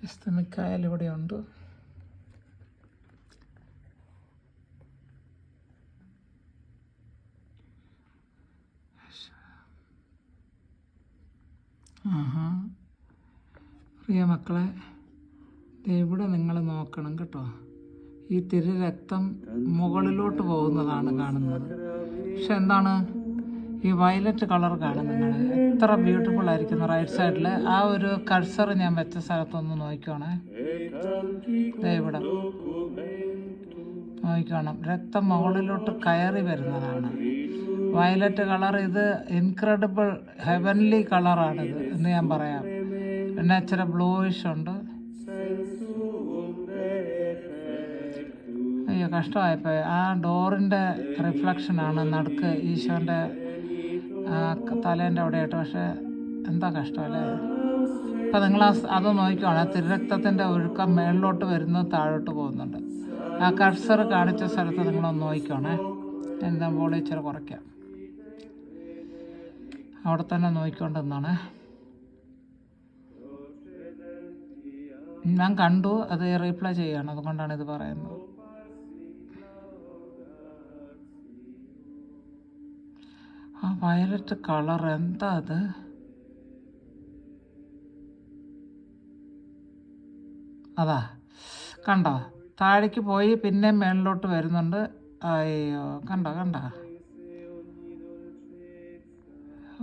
ഇസ്തമിക്കായൽ ഇവിടെയുണ്ട്. പ്രിയ മക്കളെ, ഇവിടെ നിങ്ങൾ നോക്കണം കേട്ടോ. ഈ രക്തം മുകളിലോട്ട് പോകുന്നതാണ് കാണുന്നത്. പക്ഷെ എന്താണ് ഈ വയലറ്റ് കളർ കാണുന്നത്? എത്ര ബ്യൂട്ടിഫുൾ ആയിരിക്കുന്നു. റൈറ്റ് സൈഡിൽ ആ ഒരു കഴ്സർ ഞാൻ വെച്ച സ്ഥലത്തൊന്ന് നോക്കിക്കോണേ. ഇവിടെ നോക്കണം, രക്തം മുകളിലോട്ട് കയറി വരുന്നതാണ്. വയലറ്റ് കളർ, ഇത് ഇൻക്രെഡിബിൾ ഹെവൻലി കളറാണിത് എന്ന് ഞാൻ പറയാം. പിന്നെ ഇച്ചിരി ബ്ലൂയിഷ് ഉണ്ട്. അയ്യോ, കഷ്ടമായിപ്പോയി. ആ ഡോറിൻ്റെ റിഫ്ലക്ഷനാണ് നടുക്ക് ഈശോൻ്റെ തലേൻ്റെ അവിടെ ആയിട്ട്. പക്ഷേ എന്താ കഷ്ടമല്ലേ. അപ്പം നിങ്ങൾ അത് നോക്കിക്കോണേ. തിരുരക്തത്തിൻ്റെ ഒഴുക്കം മേളിലോട്ട് വരുന്നത് താഴോട്ട് പോകുന്നുണ്ട്. ആ കഴ്സർ കാണിച്ച സ്ഥലത്ത് നിങ്ങളൊന്ന് നോക്കിക്കോണേ. എന്താ ബോളി ഇച്ചിരി കുറയ്ക്കാം. അവിടെ തന്നെ നോക്കിക്കൊണ്ടെന്നാണ് ഞാൻ കണ്ടു. അത് റീപ്ലൈ ചെയ്യുകയാണ്, അതുകൊണ്ടാണ് ഇത് പറയുന്നത്. ആ വയലറ്റ് കളർ എന്താ അത്? അതാ കണ്ടോ, താഴേക്ക് പോയി പിന്നെ മേളിലോട്ട് വരുന്നുണ്ട്. അയ്യോ, കണ്ടോ കണ്ടോ?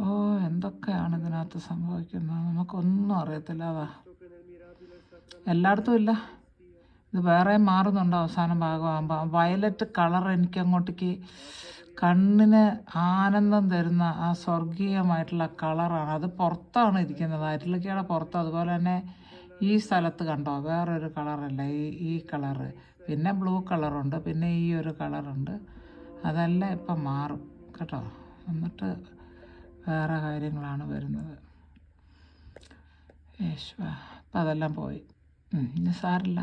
ഓ, എന്തൊക്കെയാണ് ഇതിനകത്ത് സംഭവിക്കുന്നത് നമുക്കൊന്നും അറിയത്തില്ല. അതാ എല്ലായിടത്തും ഇല്ല, ഇത് വേറെ മാറുന്നുണ്ട് അവസാനം ഭാഗമാകുമ്പോൾ. വയലറ്റ് കളർ എനിക്ക് അങ്ങോട്ടേക്ക് കണ്ണിന് ആനന്ദം തരുന്ന ആ സ്വർഗീയമായിട്ടുള്ള കളറാണ്. അത് പുറത്താണ് ഇരിക്കുന്നത്, അരിളിക്കയുടെ പുറത്ത്. അതുപോലെ തന്നെ ഈ സ്ഥലത്ത് കണ്ടോ വേറൊരു കളറല്ല, ഈ കളറ്. പിന്നെ ബ്ലൂ കളറുണ്ട്, പിന്നെ ഈ ഒരു കളറുണ്ട്. അതെല്ലാം ഇപ്പം മാറും കേട്ടോ. എന്നിട്ട് വേറെ കാര്യങ്ങളാണ് വരുന്നത്. യേശുവ, അപ്പം അതെല്ലാം പോയി. ഇനി സാരില്ല,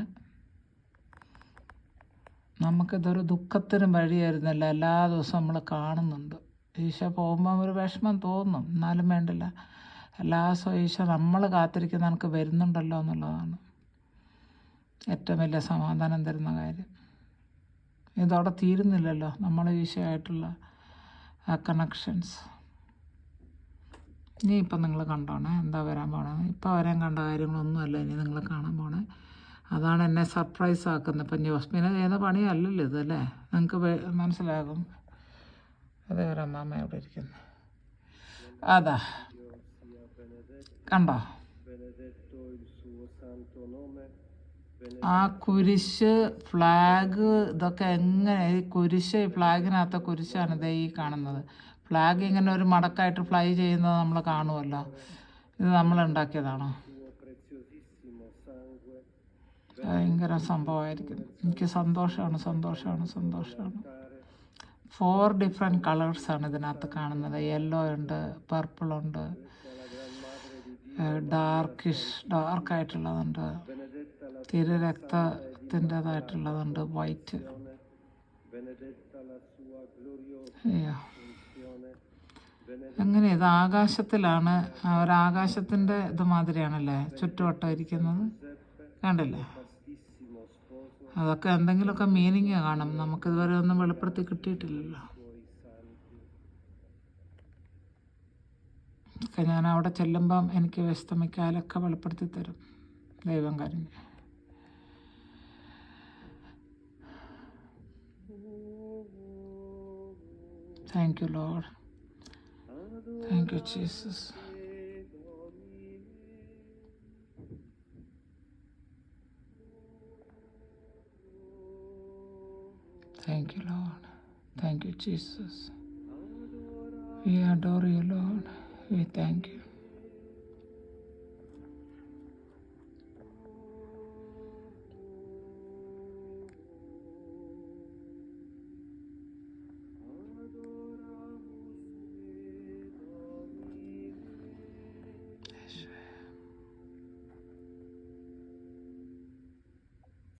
നമുക്കിതൊരു ദുഃഖത്തിനും വഴിയായിരുന്നല്ല. എല്ലാ ദിവസവും നമ്മൾ കാണുന്നുണ്ട്. ഈശോ പോകുമ്പോൾ ഒരു വിഷമം തോന്നും, എന്നാലും വേണ്ടില്ല. എല്ലാ ദിവസവും ഈശോ നമ്മൾ കാത്തിരിക്കുന്ന നമുക്ക് വരുന്നുണ്ടല്ലോ എന്നുള്ളതാണ് ഏറ്റവും വലിയ സമാധാനം തരുന്ന കാര്യം. ഇതോടെ തീരുന്നില്ലല്ലോ നമ്മൾ ഈശോയായിട്ടുള്ള ആ കണക്ഷൻസ്. ഇനി ഇപ്പം നിങ്ങൾ കണ്ടോണേ എന്താ വരാൻ പോണേ. ഇപ്പം വരാൻ കണ്ട കാര്യങ്ങളൊന്നുമല്ല ഇനി നിങ്ങൾ കാണാൻ പോണേ. അതാണ് എന്നെ സർപ്രൈസ് ആക്കുന്നത്. ഇപ്പം ജോസ്മിനെ ചെയ്യുന്ന പണിയല്ലല്ലോ ഇതല്ലേ, നിങ്ങൾക്ക് മനസ്സിലാകും. അതേ ഒരു അമ്മാമ്മ അവിടെ ഇരിക്കുന്നു. അതാ കണ്ടോ, ആ കുരിശ്, ഫ്ലാഗ്, ഇതൊക്കെ എങ്ങനെ ഈ കുരിശ്, ഫ്ലാഗിനകത്തെ കുരിശാണ് ഇതേ ഈ കാണുന്നത്. ഫ്ലാഗ് ഇങ്ങനെ ഒരു മടക്കായിട്ട് ഫ്ലൈ ചെയ്യുന്നത് നമ്മൾ കാണുമല്ലോ. ഇത് നമ്മൾ ഉണ്ടാക്കിയതാണോ? ഭയങ്കര സംഭവമായിരിക്കും. എനിക്ക് സന്തോഷമാണ്. 4 ഡിഫറെൻറ്റ് കളേഴ്സാണ് ഇതിനകത്ത് കാണുന്നത്. യെല്ലോ ഉണ്ട്, പർപ്പിളുണ്ട്, ഡാർക്കായിട്ടുള്ളതുണ്ട്, രക്തത്തിൻ്റെതായിട്ടുള്ളതുണ്ട്, വൈറ്റ്. അയ്യോ, എങ്ങനെ ഇത് ആകാശത്തിലാണ്, ഒരാകാശത്തിൻ്റെ ഇത് മാതിരിയാണല്ലേ ചുറ്റുവട്ടം ഇരിക്കുന്നത്, കണ്ടില്ലേ? അതൊക്കെ എന്തെങ്കിലുമൊക്കെ മീനിങ് കാണും. നമുക്കിതുവരെ ഒന്നും വെളിപ്പെടുത്തി കിട്ടിയിട്ടില്ലല്ലോ. ഒക്കെ ഞാൻ അവിടെ ചെല്ലുമ്പം എനിക്ക് വിസ്തമിക്കാലൊക്കെ വെളിപ്പെടുത്തി തരും ദൈവം കരുഞ്ഞ്. Thank you Lord, thank you Jesus. Thank you, Lord. Thank you, Jesus. We adore you, Lord. We thank you.